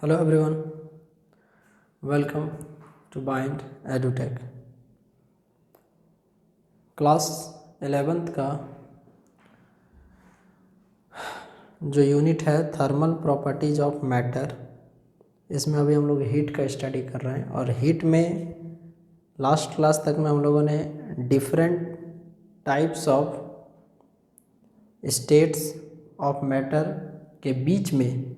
Hello everyone, welcome to Bind EduTech। Class 11th का जो unit है थर्मल प्रॉपर्टीज ऑफ मैटर, इसमें अभी हम लोग हीट का स्टडी कर रहे हैं। और हीट में लास्ट क्लास तक में हम लोगों ने different types of states of matter के बीच में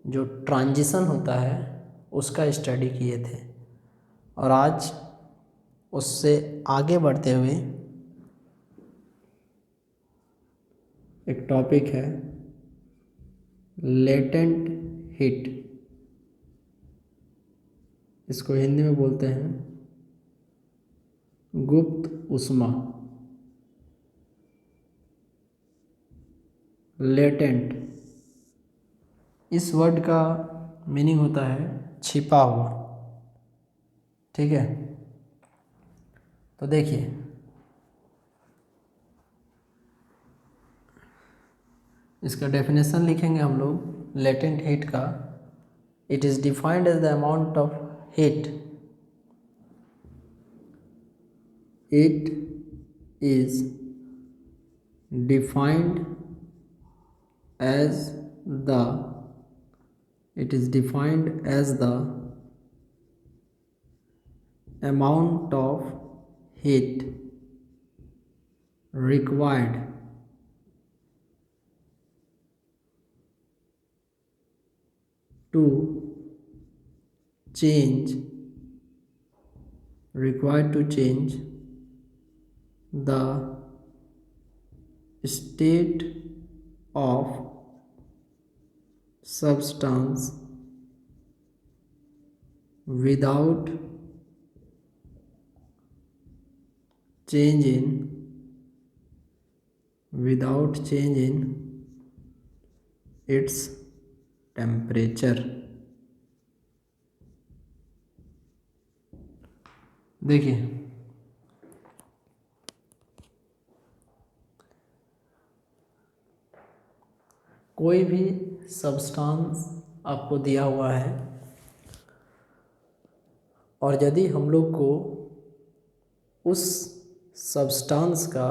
जो ट्रांजिशन होता है उसका स्टडी किए थे। और आज उससे आगे बढ़ते हुए एक टॉपिक है लेटेंट हीट। इसको हिंदी में बोलते हैं गुप्त ऊष्मा। लेटेंट, इस वर्ड का मीनिंग होता है छिपा हुआ। ठीक है, तो देखिए इसका डेफिनेशन लिखेंगे हम लोग लेटेंट हीट का। It is defined as the amount of heat it is defined as the amount of heat required to change the state of substance without change in its temperature। देखिए कोई भी substance आपको दिया हुआ है और यदि हम लोग को उस सब्सटेंस का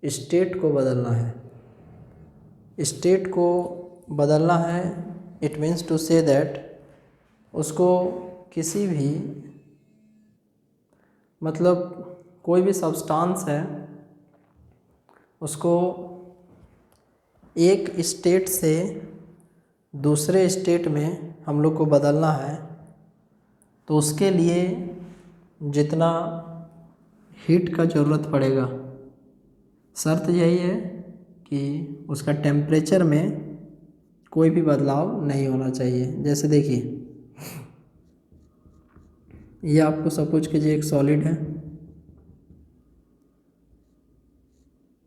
स्टेट को बदलना है, it means to say that उसको किसी भी कोई भी सब्सटेंस है उसको एक स्टेट से दूसरे स्टेट में हम लोग को बदलना है, तो उसके लिए जितना हीट का ज़रूरत पड़ेगा, शर्त यही है कि उसका टेम्परेचर में कोई भी बदलाव नहीं होना चाहिए। जैसे देखिए ये आपको सपोज कीजिए एक सॉलिड है,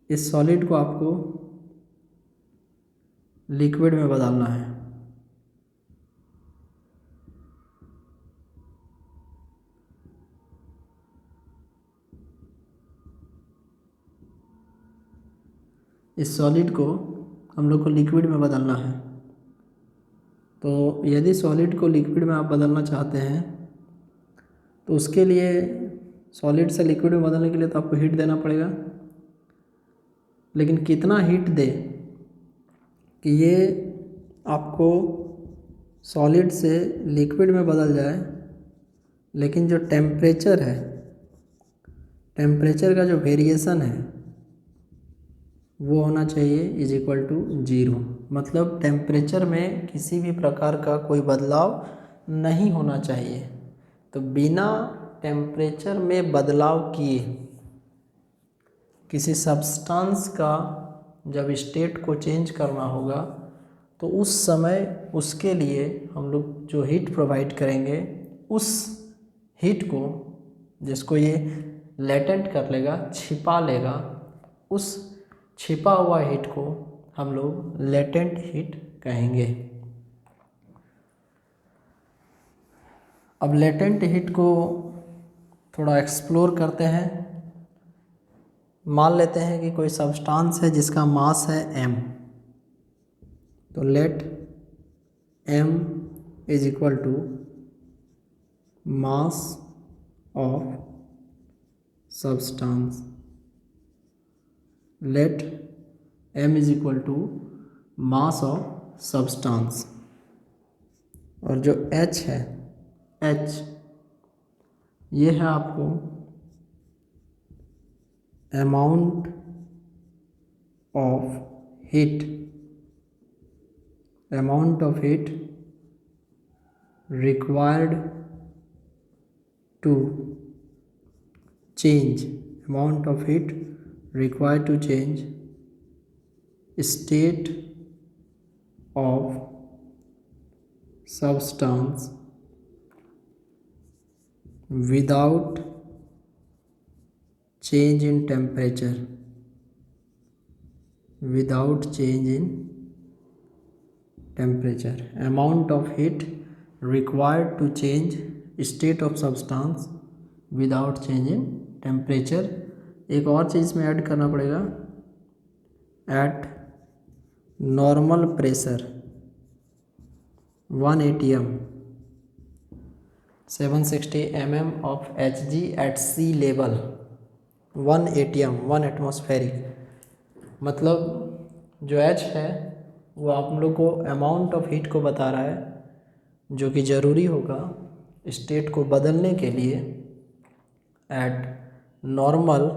इस सॉलिड को आपको लिक्विड में बदलना है। इस सॉलिड को हम लोग को लिक्विड में बदलना है। तो यदि सॉलिड को लिक्विड में आप बदलना चाहते हैं तो उसके लिए सॉलिड से लिक्विड में बदलने के लिए तो आपको हीट देना पड़ेगा। लेकिन कितना हीट दे कि ये आपको सॉलिड से लिक्विड में बदल जाए, लेकिन जो टेम्परेचर है, टेम्परेचर का जो वेरिएशन है वो होना चाहिए इज इक्वल टू 0। मतलब टेम्परेचर में किसी भी प्रकार का कोई बदलाव नहीं होना चाहिए। तो बिना टेम्परेचर में बदलाव किए किसी सब्सटेंस का जब स्टेट को चेंज करना होगा तो उस समय उसके लिए हम लोग जो हीट प्रोवाइड करेंगे, उस हीट को जिसको ये लेटेंट कर लेगा, छिपा लेगा, उस छिपा हुआ हीट को हम लोग लेटेंट हीट कहेंगे। अब लेटेंट हीट को थोड़ा एक्सप्लोर करते हैं। मान लेते हैं कि कोई सब्सटेंस है जिसका मास है m, तो late m is equal to mass of substance. Let m is equal to mass of substance. और जो h है, h ये है आपको amount of heat required to change state of substance without change in temperature. Amount of heat required to change state of substance without change in temperature. एक और चीज़ में add करना पड़ेगा, at normal pressure 1 atm 760 mm of Hg at sea level 1 atm 1 atmospheric। मतलब जो H है वो आप लोग को अमाउंट ऑफ हीट को बता रहा है जो कि ज़रूरी होगा स्टेट को बदलने के लिए एट नॉर्मल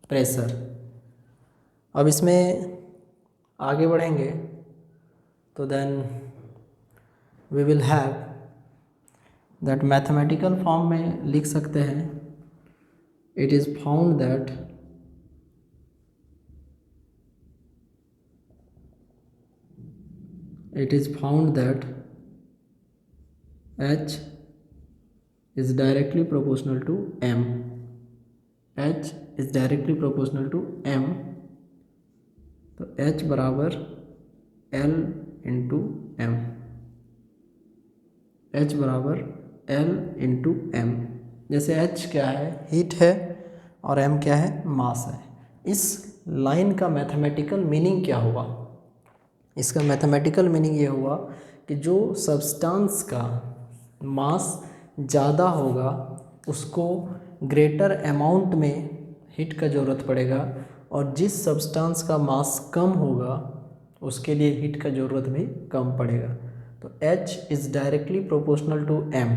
प्रेशर। अब इसमें आगे बढ़ेंगे तो then we will have that mathematical form में लिख सकते हैं, it is found that H is directly proportional to M. H is directly proportional to M, तो H बराबर L इंटू M, H बराबर L इंटू M। जैसे H क्या है, हीट है, और M क्या है, मास है। इस लाइन का मैथमेटिकल मीनिंग क्या हुआ? इसका मैथमेटिकल मीनिंग ये हुआ कि जो सब्सटेंस का मास ज़्यादा होगा उसको ग्रेटर अमाउंट में हीट का ज़रूरत पड़ेगा, और जिस सब्सटेंस का मास कम होगा उसके लिए हीट का ज़रूरत भी कम पड़ेगा। तो H is directly proportional to M।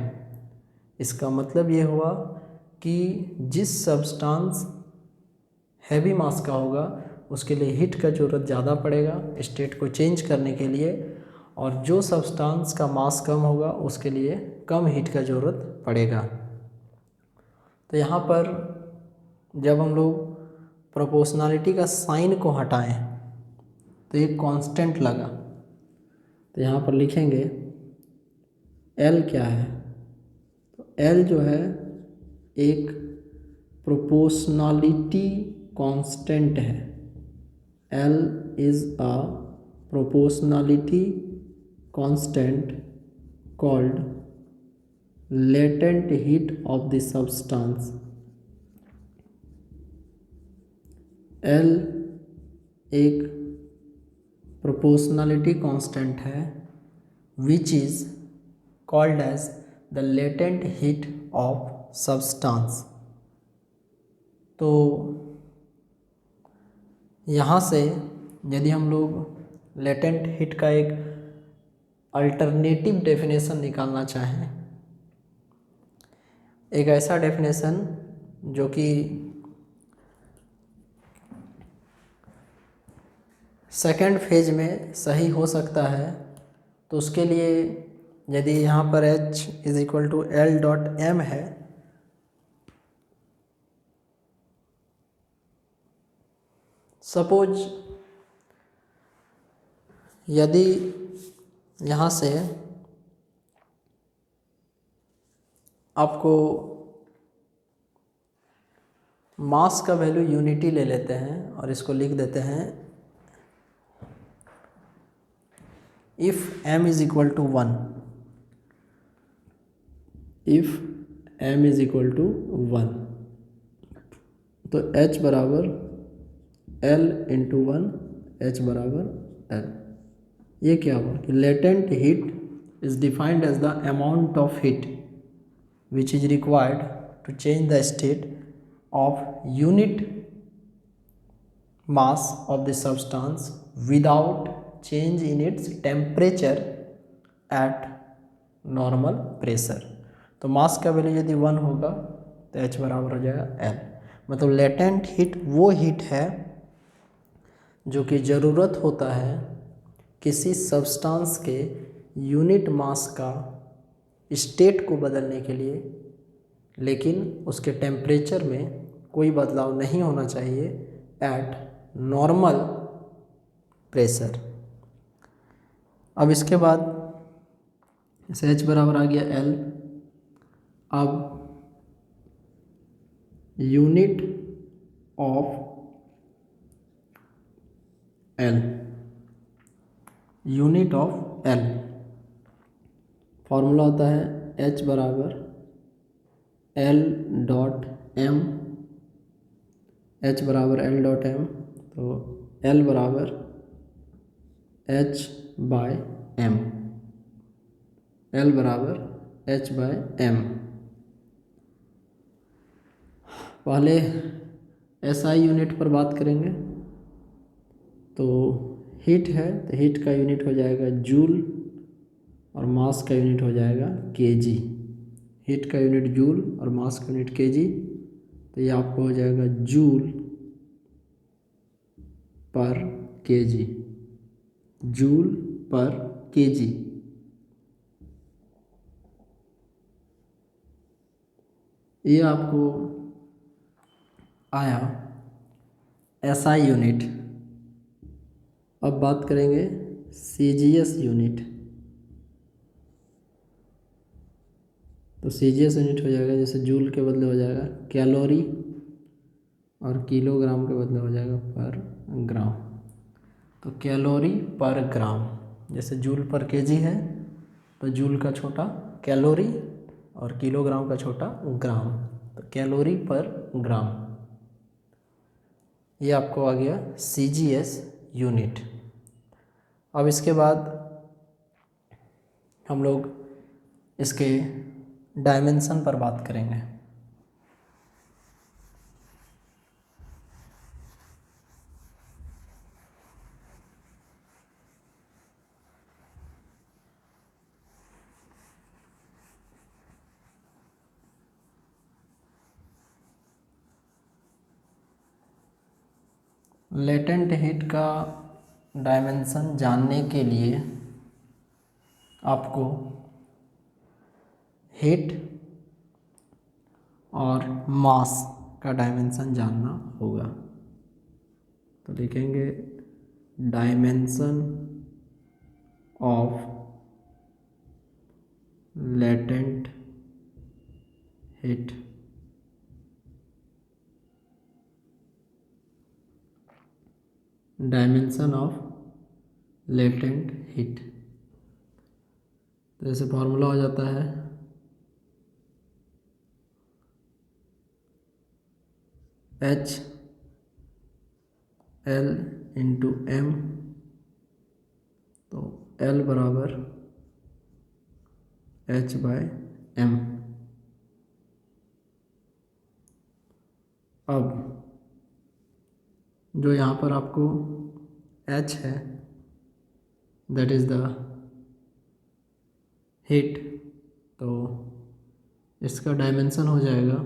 इसका मतलब ये हुआ कि जिस सब्सटेंस हैवी मास का होगा उसके लिए हीट का ज़रूरत ज़्यादा पड़ेगा स्टेट को चेंज करने के लिए, और जो सब्सटेंस का मास कम होगा उसके लिए कम हीट का ज़रूरत पड़ेगा। तो यहाँ पर जब हम लोग प्रोपोर्शनलिटी का साइन को हटाएं तो एक कांस्टेंट लगा, तो यहाँ पर लिखेंगे L क्या है, तो L जो है एक प्रोपोर्शनलिटी कांस्टेंट है। L is a proportionality constant called latent heat of the substance. L एक proportionality constant है which is called as the latent heat of substance। तो यहाँ से यदि हम लोग लेटेंट हीट का एक अल्टरनेटिव डेफिनेशन निकालना चाहें, एक ऐसा डेफिनेशन जो कि सेकेंड फेज में सही हो सकता है, तो उसके लिए यदि यहाँ पर H is equal to L dot M है, सपोज यदि यहाँ से आपको मास का वैल्यू यूनिटी ले लेते हैं और इसको लिख देते हैं if m is equal to 1, if m is equal to 1, तो h बराबर L इंटू 1, h बराबर L। ये क्या हुआ कि latent heat is defined as the amount of heat which is required to change the state of unit mass of the substance without change in its temperature at normal pressure। तो मास का value यदि 1 होगा तो H बराबर हो जाएगा L। मतलब latent heat वो हीट है जो कि ज़रूरत होता है किसी सब्सटेंस के यूनिट मास का स्टेट को बदलने के लिए, लेकिन उसके टेम्परेचर में कोई बदलाव नहीं होना चाहिए एट नॉर्मल प्रेशर। अब इसके बाद इसे H बराबर आ गया L। अब unit of L, unit of L formula होता है H बराबर L डॉट M, H बराबर L डॉट M, तो L बराबर H बाय M, L बराबर H बाय M। पहले SI यूनिट पर बात करेंगे। तो हीट है तो हीट का यूनिट हो जाएगा जूल और मास का यूनिट हो जाएगा केजी। हीट का यूनिट जूल और मास का यूनिट केजी, तो ये आपको हो जाएगा joule per KG, joule per KG. ये आपको आया SI यूनिट। अब बात करेंगे CGS यूनिट। तो CGS यूनिट हो जाएगा, जैसे जूल के बदले हो जाएगा कैलोरी और किलोग्राम के बदले हो जाएगा पर ग्राम। तो कैलोरी पर ग्राम, जैसे जूल पर केजी है तो जूल का छोटा कैलोरी और किलोग्राम का छोटा ग्राम, तो कैलोरी पर ग्राम। ये आपको आ गया CGS यूनिट। अब इसके बाद हम लोग इसके डायमेंशन पर बात करेंगे। लेटेंट हीट का डायमेंशन जानने के लिए आपको हीट और मास का डायमेंशन जानना होगा। तो लिखेंगे dimension of latent heat, dimension of latent heat. तो जैसे फॉर्मूला हो जाता है H L इंटू M, तो L बराबर H बाय M। अब जो यहाँ पर आपको H है दैट इज़ द हीट, तो इसका डायमेंशन हो जाएगा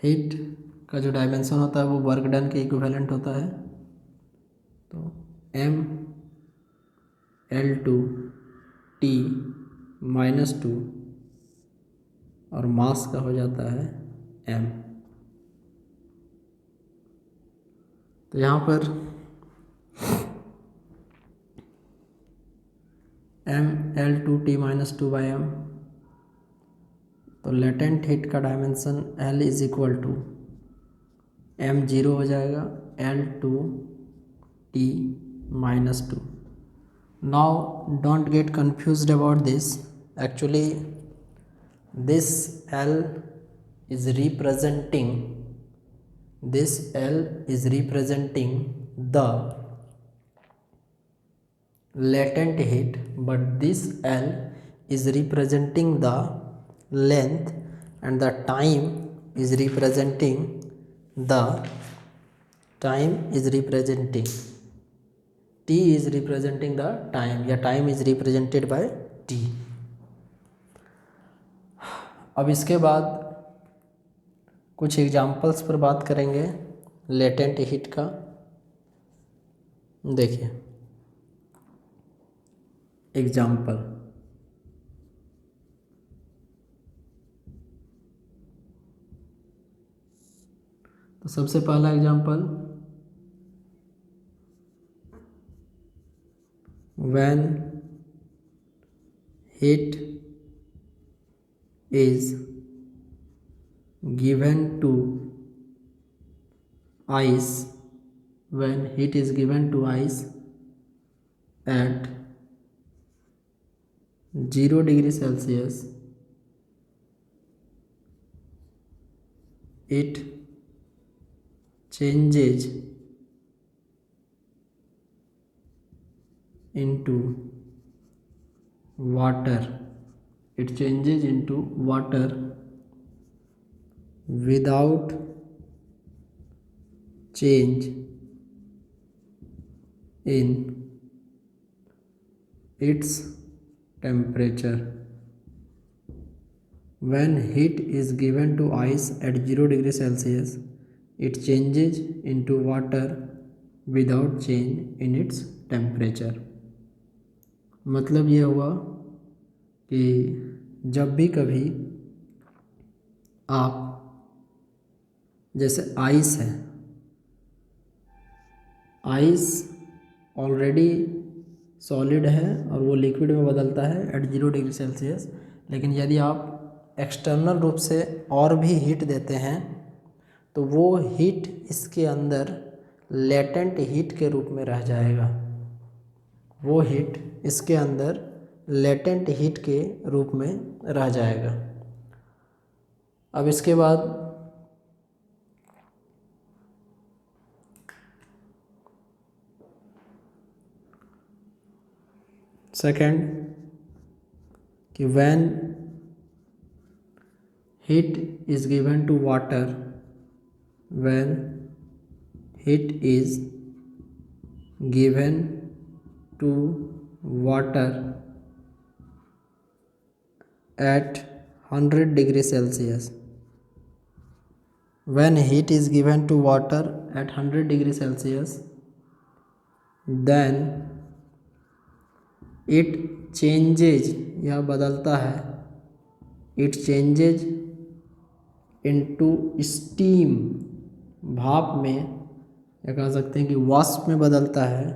हीट का जो डायमेंशन होता है वो वर्क डन के इक्विवेलेंट होता है। तो M L2 T -2 और मास का हो जाता है M। तो यहाँ पर M L2 T -2 by M, तो लेटेंट हीट का dimension L is equal to M 0 हो जाएगा L2 T -2। Now don't get confused about this, actually this L is representing this L is representing the latent heat, but this L is representing the length, and the time is representing T is representing the time, या time is represented by T. अब इसके बाद कुछ examples पर बात करेंगे latent heat का। देखिए एग्जाम्पल, तो सबसे पहला example, when heat is given to ice, when heat is given to ice at 0 degree Celsius, it changes into water. It changes into water without change in its temperature. When heat is given to ice at 0 degree Celsius, it changes into water without change in its temperature. मतलब ये हुआ कि जब भी कभी आप, जैसे ice है, आइस ऑलरेडी सॉलिड है और वो लिक्विड में बदलता है एट 0 डिग्री सेल्सियस, लेकिन यदि आप एक्सटर्नल रूप से और भी हीट देते हैं तो वो हीट इसके अंदर लेटेंट हीट के रूप में रह जाएगा, वो हीट इसके अंदर लेटेंट हीट के रूप में रह जाएगा। अब इसके बाद सेकंड कि when heat is given to water, when heat is given to water at 100 degree Celsius, when heat is given to water at 100 degree Celsius, then it changes, यह बदलता है, it changes into steam, भाप में, या कह सकते हैं कि वाष्प में बदलता है,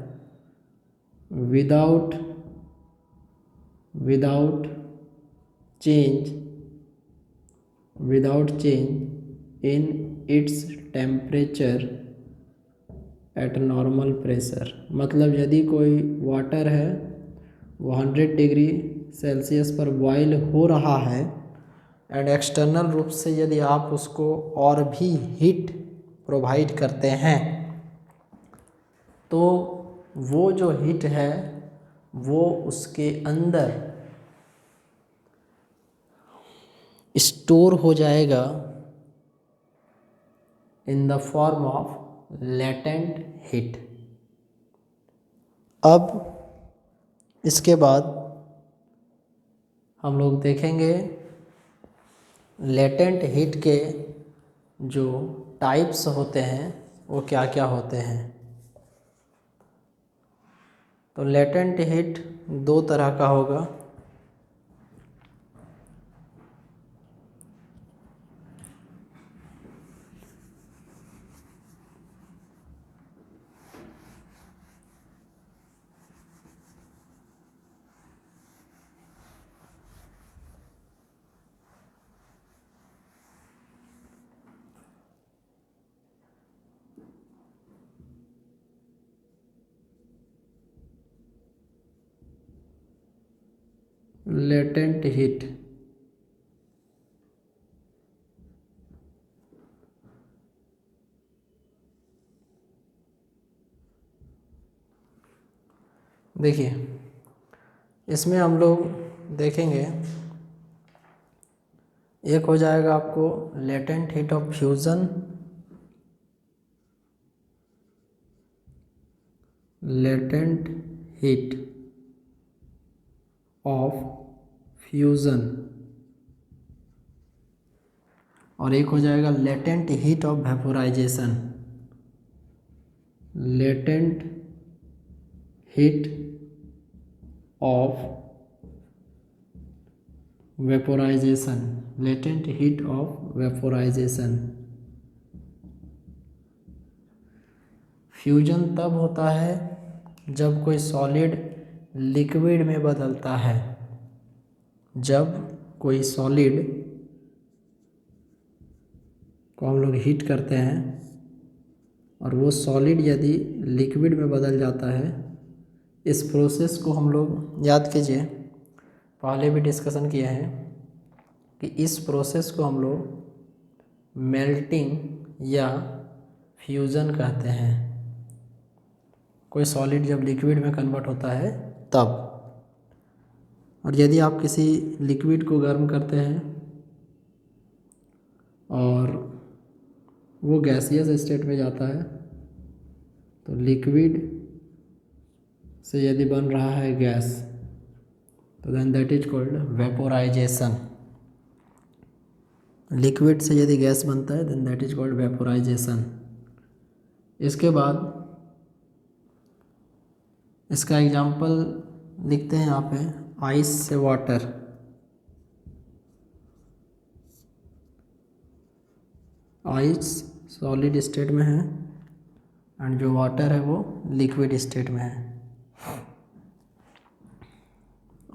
without change in its temperature at normal pressure। मतलब यदि कोई वाटर है वो 100 डिग्री सेल्सियस पर बॉयल हो रहा है एंड एक्सटर्नल रूप से यदि आप उसको और भी हीट प्रोवाइड करते हैं तो वो जो हीट है वो उसके अंदर स्टोर हो जाएगा in the form of latent heat. अब इसके बाद हम लोग देखेंगे लेटेंट हीट के जो टाइप्स होते हैं वो क्या क्या होते हैं। तो लेटेंट हीट दो तरह का होगा, लेटेंट हीट देखिए इसमें हम लोग देखेंगे, एक हो जाएगा आपको latent heat of fusion, latent heat of fusion, और एक हो जाएगा latent heat of vaporisation, latent heat of vaporisation, latent heat of vaporisation. Fusion तब होता है जब कोई सॉलिड लिक्विड में बदलता है, जब कोई सॉलिड को हम लोग हीट करते हैं और वो सॉलिड यदि लिक्विड में बदल जाता है, इस प्रोसेस को हम लोग याद कीजिए, पहले भी डिस्कशन किए हैं कि इस प्रोसेस को हम लोग मेल्टिंग या फ्यूज़न कहते हैं। कोई सॉलिड जब लिक्विड में कन्वर्ट होता है तब, और यदि आप किसी लिक्विड को गर्म करते हैं और वो गैसियस स्टेट में जाता है, तो लिक्विड से यदि बन रहा है गैस, तो then that is called vaporisation. Liquid से यदि गैस बनता है then that is called vaporisation. इसके बाद इसका एग्जांपल लिखते हैं यहाँ पे, आइस से वाटर। आइस सॉलिड स्टेट में है एंड जो वाटर है वो लिक्विड स्टेट में है,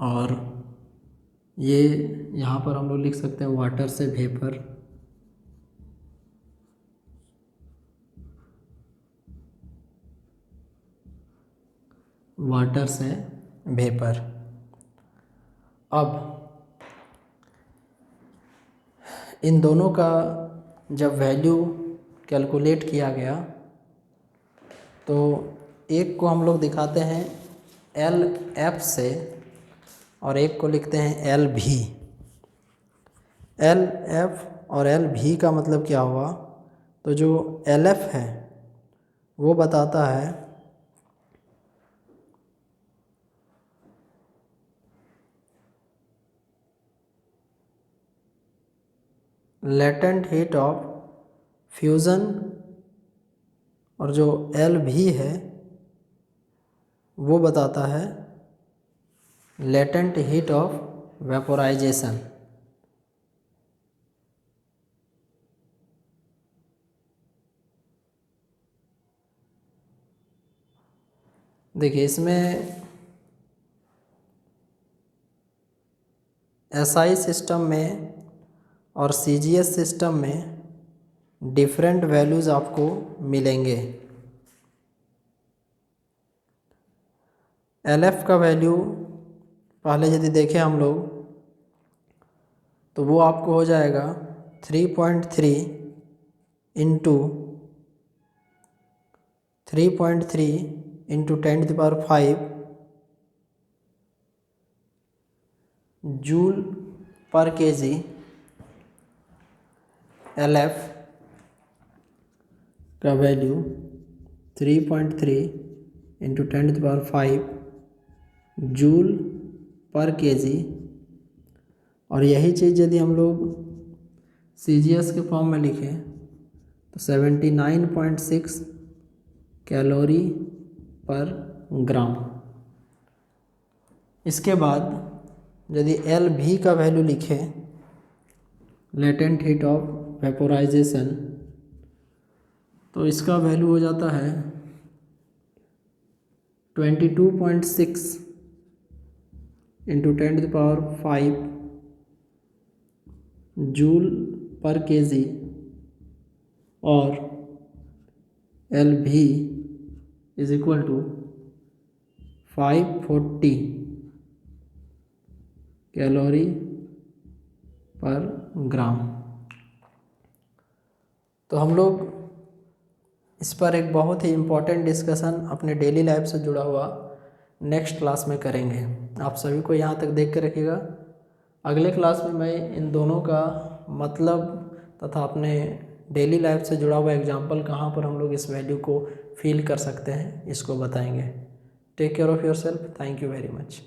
और ये यहाँ पर हम लोग लिख सकते हैं वाटर से वेपर, वाटर से वेपर। अब इन दोनों का जब वैल्यू कैलकुलेट किया गया तो एक को हम लोग दिखाते हैं LF से और एक को लिखते हैं LV। LF और LV का मतलब क्या हुआ, तो जो LF है वो बताता है लेटेंट हीट ऑफ फ्यूज़न, और जो LV है वो बताता है लेटेंट हीट ऑफ वेपोराइजेशन। देखिए इसमें SI सिस्टम में और CGS सिस्टम में डिफरेंट वैल्यूज़ आपको मिलेंगे। LF का वैल्यू पहले यदि देखें हम लोग तो वो आपको हो जाएगा 3.3 into 10⁵ joule per KG. LF का value 3.3 into 10⁵ joule per KG, और यही चीज़ यदि हम लोग CGS के फॉर्म में लिखें तो 79.6 कैलोरी पर ग्राम। इसके बाद यदि LV का वैल्यू लिखें, लेटेंट हीट ऑफ वेपोराइजेशन, तो इसका वैल्यू हो जाता है 22.6 इंटू 10⁵ जूल पर केजी, और LV is equal to 540 calorie per gram. तो हम लोग इस पर एक बहुत ही इम्पोर्टेंट डिस्कशन अपने डेली लाइफ से जुड़ा हुआ नेक्स्ट क्लास में करेंगे। आप सभी को यहाँ तक देख के रखिएगा। अगले क्लास में मैं इन दोनों का मतलब तथा अपने डेली लाइफ से जुड़ा हुआ एग्जाम्पल कहाँ पर हम लोग इस वैल्यू को फील कर सकते हैं इसको बताएंगे। Take care of yourself. Thank you very much.